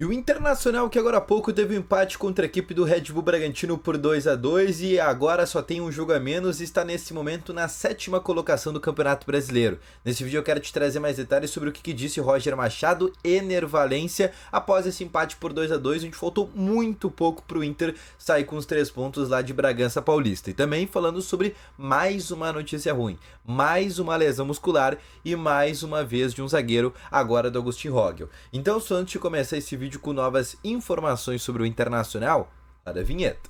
E o Internacional, que agora há pouco teve um empate contra a equipe do Red Bull Bragantino por 2-2 e agora só tem um jogo a menos e está nesse momento na 7ª colocação do Campeonato Brasileiro. Nesse vídeo eu quero te trazer mais detalhes sobre o que disse Roger Machado e Ener Valencia após esse empate por 2-2, onde faltou muito pouco para o Inter sair com os 3 pontos lá de Bragança Paulista. E também falando sobre mais uma notícia ruim, mais uma lesão muscular e mais uma vez de um zagueiro, agora do Agustin Rogel. Então, só antes de começar esse vídeo com novas informações sobre o Internacional, para a vinheta.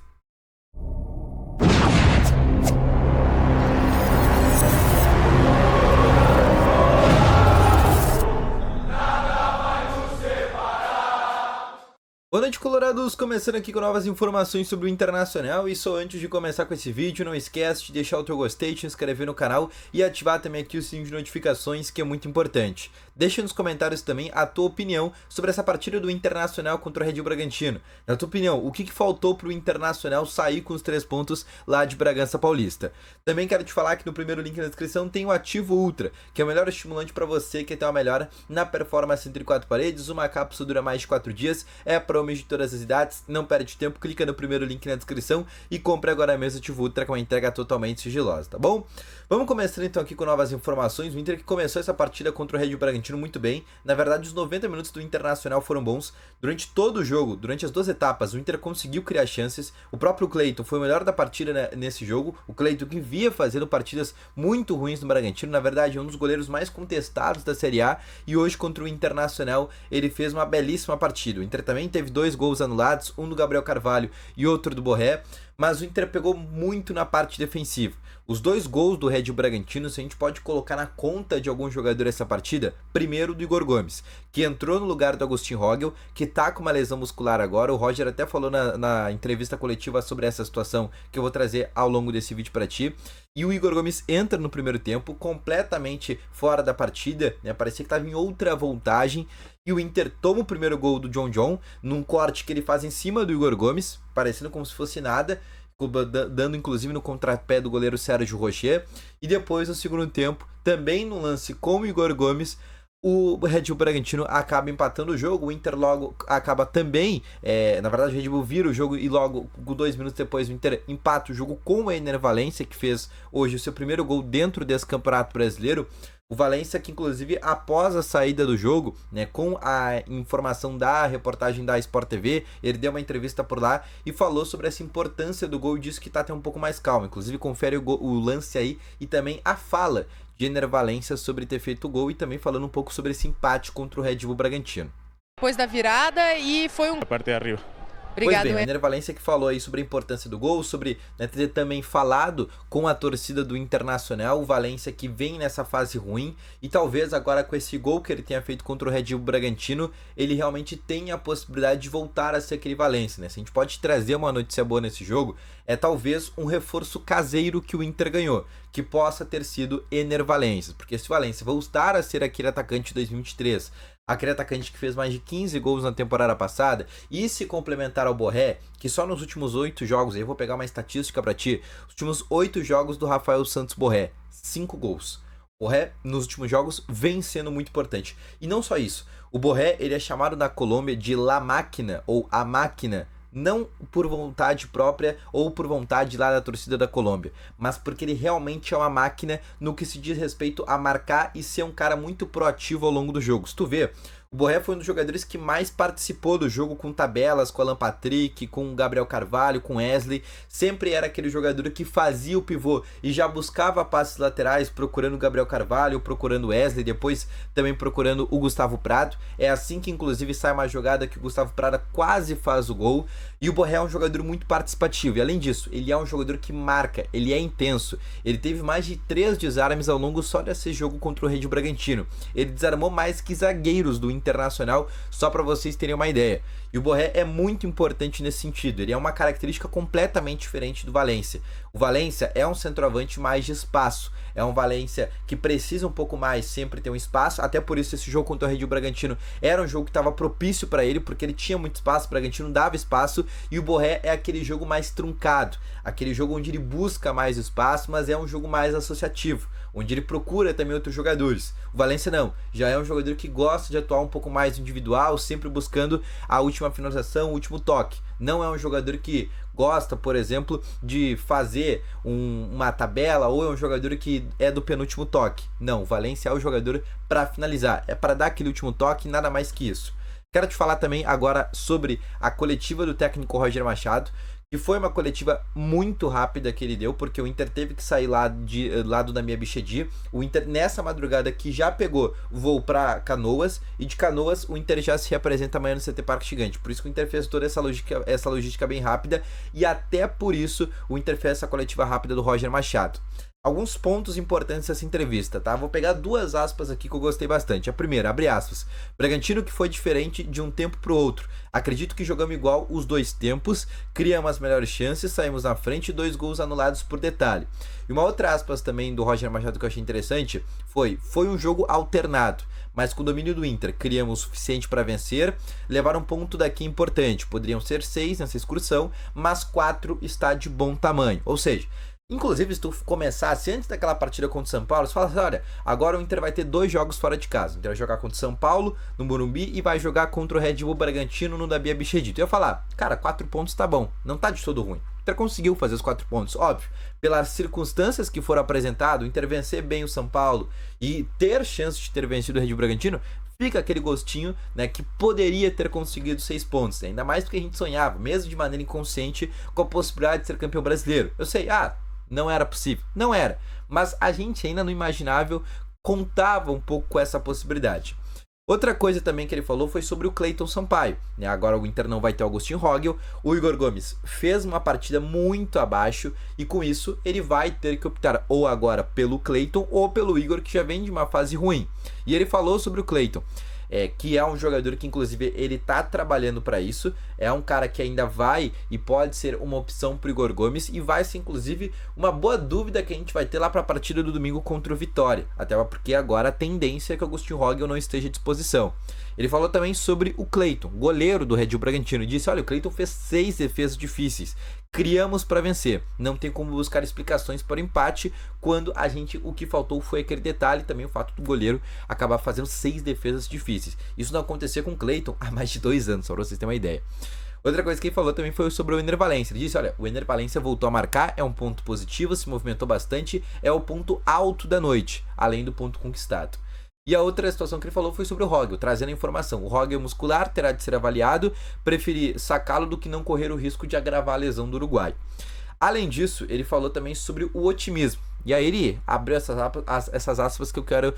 Boa noite, colorados! Começando aqui com novas informações sobre o Internacional e só antes de começar com esse vídeo, não esquece de deixar o teu gostei, te inscrever no canal e ativar também aqui o sininho de notificações, que é muito importante. Deixa nos comentários também a tua opinião sobre essa partida do Internacional contra o Red Bull Bragantino. Na tua opinião, o que faltou para o Internacional sair com os 3 pontos lá de Bragança Paulista? Também quero te falar que no primeiro link na descrição tem o Ativo Ultra, que é o melhor estimulante para você que quer ter uma melhora na performance entre 4 paredes. Uma cápsula dura mais de 4 dias, é para homens de todas as idades, não perde tempo, clica no primeiro link na descrição e compre agora mesmo o Ativo Ultra com uma entrega totalmente sigilosa, tá bom? Vamos começar então aqui com novas informações. O Inter que começou essa partida contra o Red Bull Bragantino muito bem. Na verdade, os 90 minutos do Internacional foram bons. Durante todo o jogo, durante as 2 etapas, o Inter conseguiu criar chances. O próprio Cleiton foi o melhor da partida nesse jogo. O Cleiton que via fazendo partidas muito ruins no Bragantino. Na verdade, é um dos goleiros mais contestados da Série A. E hoje contra o Internacional, ele fez uma belíssima partida. O Inter também teve 2 gols anulados, um do Gabriel Carvalho e outro do Borré. Mas o Inter pegou muito na parte defensiva. Os 2 gols do Red Bull Bragantino, se a gente pode colocar na conta de algum jogador essa partida, primeiro do Igor Gomes, que entrou no lugar do Agustin Rogel, que tá com uma lesão muscular agora. O Roger até falou na entrevista coletiva sobre essa situação, que eu vou trazer ao longo desse vídeo para ti. E o Igor Gomes entra no primeiro tempo completamente fora da partida, né? Parecia que estava em outra voltagem. E o Inter toma o primeiro gol do John num corte que ele faz em cima do Igor Gomes, parecendo como se fosse nada, dando inclusive no contrapé do goleiro Sérgio Rocher. E depois, no segundo tempo, também no lance com o Igor Gomes, o Red Bull Bragantino acaba empatando o jogo. O Inter logo acaba também, na verdade o Red Bull vira o jogo e logo 2 minutos depois o Inter empata o jogo com o Ener Valencia, que fez hoje o seu primeiro gol dentro desse Campeonato Brasileiro. O Valencia que inclusive após a saída do jogo, né, com a informação da reportagem da Sport TV, ele deu uma entrevista por lá e falou sobre essa importância do gol e disse que tá até um pouco mais calmo. Inclusive confere o lance aí e também a fala de Ener Valencia sobre ter feito o gol e também falando um pouco sobre esse empate contra o Red Bull Bragantino. Depois da virada e foi um... A parte de arriba. Obrigado, pois bem, o Ener Valencia que falou aí sobre a importância do gol, sobre, né, ter também falado com a torcida do Internacional. O Valencia que vem nessa fase ruim e talvez agora com esse gol que ele tenha feito contra o Red Bull Bragantino, ele realmente tenha a possibilidade de voltar a ser aquele Valencia, né? Se a gente pode trazer uma notícia boa nesse jogo, é talvez um reforço caseiro que o Inter ganhou, que possa ter sido Ener Valencia, porque se o Valencia voltar a ser aquele atacante de 2023, aquele atacante que fez mais de 15 gols na temporada passada, e se complementar ao Borré, que só nos últimos 8 jogos, aí eu vou pegar uma estatística para ti, os últimos 8 jogos do Rafael Santos Borré, 5 gols. O Borré, nos últimos jogos, vem sendo muito importante. E não só isso, o Borré, ele é chamado na Colômbia de La Máquina, ou A Máquina, não por vontade própria ou por vontade lá da torcida da Colômbia, mas porque ele realmente é uma máquina no que se diz respeito a marcar e ser um cara muito proativo ao longo do jogo. Se tu vê, o Borré foi um dos jogadores que mais participou do jogo com tabelas, com Alan Patrick, com o Gabriel Carvalho, com Wesley. Sempre era aquele jogador que fazia o pivô e já buscava passes laterais, procurando o Gabriel Carvalho, procurando o Wesley, depois também procurando o Gustavo Prado. É assim que inclusive sai uma jogada que o Gustavo Prado quase faz o gol. E o Borré é um jogador muito participativo. E além disso, ele é um jogador que marca, ele é intenso. Ele teve mais de 3 desarmes ao longo só desse jogo contra o Red Bull Bragantino. Ele desarmou mais que zagueiros do Internacional, só para vocês terem uma ideia. E o Borré é muito importante nesse sentido. Ele é uma característica completamente diferente do Valencia. O Valência é um centroavante mais de espaço, é um Valência que precisa um pouco mais sempre ter um espaço, até por isso esse jogo contra o Red Bull Bragantino era um jogo que estava propício para ele, porque ele tinha muito espaço, o Bragantino dava espaço, e o Borré é aquele jogo mais truncado, aquele jogo onde ele busca mais espaço, mas é um jogo mais associativo, onde ele procura também outros jogadores. O Valência não, já é um jogador que gosta de atuar um pouco mais individual, sempre buscando a última finalização, o último toque. Não é um jogador que gosta, por exemplo, de fazer uma tabela, ou é um jogador que é do penúltimo toque. Não, o Valência é o jogador para finalizar, é para dar aquele último toque, nada mais que isso. Quero te falar também agora sobre a coletiva do técnico Roger Machado, que foi uma coletiva muito rápida que ele deu, porque o Inter teve que sair lá do Damião Abichedi. O Inter, nessa madrugada, que já pegou voo para Canoas, e de Canoas o Inter já se representa amanhã no CT Parque Gigante. Por isso que o Inter fez toda essa logística bem rápida, e até por isso o Inter fez essa coletiva rápida do Roger Machado. Alguns pontos importantes dessa entrevista, tá? Vou pegar duas aspas aqui que eu gostei bastante. A primeira, abre aspas. Bragantino que foi diferente de um tempo pro outro. Acredito que jogamos igual os dois tempos, criamos as melhores chances, saímos na frente e 2 gols anulados por detalhe. E uma outra aspas também do Roger Machado que eu achei interessante foi um jogo alternado, mas com o domínio do Inter, criamos o suficiente para vencer, levar um ponto daqui importante. Poderiam ser 6 nessa excursão, mas 4 está de bom tamanho. Ou seja, inclusive, se tu começasse antes daquela partida contra o São Paulo, você fala assim, olha, agora o Inter vai ter 2 jogos fora de casa. O Inter vai jogar contra o São Paulo, no Morumbi, e vai jogar contra o Red Bull Bragantino, no Damião Abichedi. Eu ia falar, cara, 4 pontos tá bom, não tá de todo ruim. O Inter conseguiu fazer os 4 pontos, óbvio. Pelas circunstâncias que foram apresentadas, o Inter vencer bem o São Paulo e ter chance de ter vencido o Red Bull Bragantino, fica aquele gostinho, né, que poderia ter conseguido 6 pontos. Ainda mais porque a gente sonhava, mesmo de maneira inconsciente, com a possibilidade de ser campeão brasileiro. Eu sei, não era possível, não era, mas a gente ainda no imaginável contava um pouco com essa possibilidade. Outra coisa também que ele falou foi sobre o Cleiton Sampaio, né? Agora o Inter não vai ter o Agostinho Rogel, o Igor Gomes fez uma partida muito abaixo e com isso ele vai ter que optar ou agora pelo Cleiton ou pelo Igor, que já vem de uma fase ruim. E ele falou sobre o Cleiton, que é um jogador que inclusive ele tá trabalhando para isso, é um cara que ainda vai e pode ser uma opção pro Igor Gomes, e vai ser inclusive uma boa dúvida que a gente vai ter lá para a partida do domingo contra o Vitória, até porque agora a tendência é que o Agostinho Rogel não esteja à disposição. Ele falou também sobre o Cleiton, goleiro do Red Bull Bragantino, e disse, olha, o Cleiton fez 6 defesas difíceis, criamos para vencer, não tem como buscar explicações para o empate, quando o que faltou foi aquele detalhe, também o fato do goleiro acabar fazendo 6 defesas difíceis. Isso não acontecia com o Cleiton há mais de 2 anos, só para vocês terem uma ideia. Outra coisa que ele falou também foi sobre o Ener Valencia. Ele disse, olha, o Ener Valencia voltou a marcar, é um ponto positivo, se movimentou bastante, é o ponto alto da noite, além do ponto conquistado. E a outra situação que ele falou foi sobre o Rogel, trazendo a informação. O Rogel muscular terá de ser avaliado, preferi sacá-lo do que não correr o risco de agravar a lesão do Uruguai. Além disso, ele falou também sobre o otimismo. E aí ele abriu essas aspas que eu quero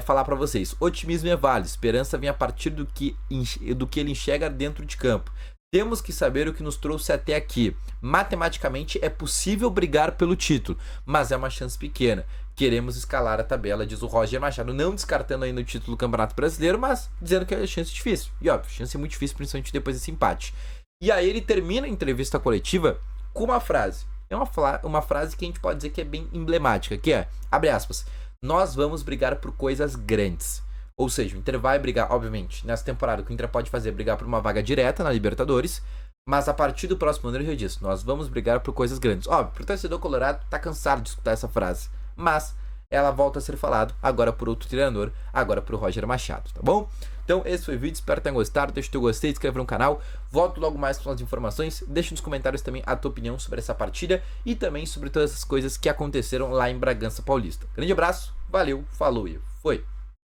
falar para vocês. Otimismo é válido, esperança vem a partir do que ele enxerga dentro de campo. Temos que saber o que nos trouxe até aqui. Matematicamente é possível brigar pelo título, mas é uma chance pequena. Queremos escalar a tabela, diz o Roger Machado, não descartando ainda o título do Campeonato Brasileiro, mas dizendo que é chance difícil. E óbvio, chance muito difícil, principalmente depois desse empate. E aí ele termina a entrevista coletiva com uma frase. É uma frase que a gente pode dizer que é bem emblemática, que é, abre aspas, nós vamos brigar por coisas grandes. Ou seja, o Inter vai brigar, obviamente, nessa temporada o que o Inter pode fazer é brigar por uma vaga direta na Libertadores, mas a partir do próximo ano ele já disse, nós vamos brigar por coisas grandes. Óbvio, pro torcedor colorado tá cansado de escutar essa frase, mas ela volta a ser falada agora por outro treinador, agora pro Roger Machado, tá bom? Então esse foi o vídeo, espero que tenham gostado, deixa o teu gostei, se inscreve no canal, volto logo mais com as informações, deixa nos comentários também a tua opinião sobre essa partida e também sobre todas essas coisas que aconteceram lá em Bragança Paulista. Grande abraço, valeu, falou e foi!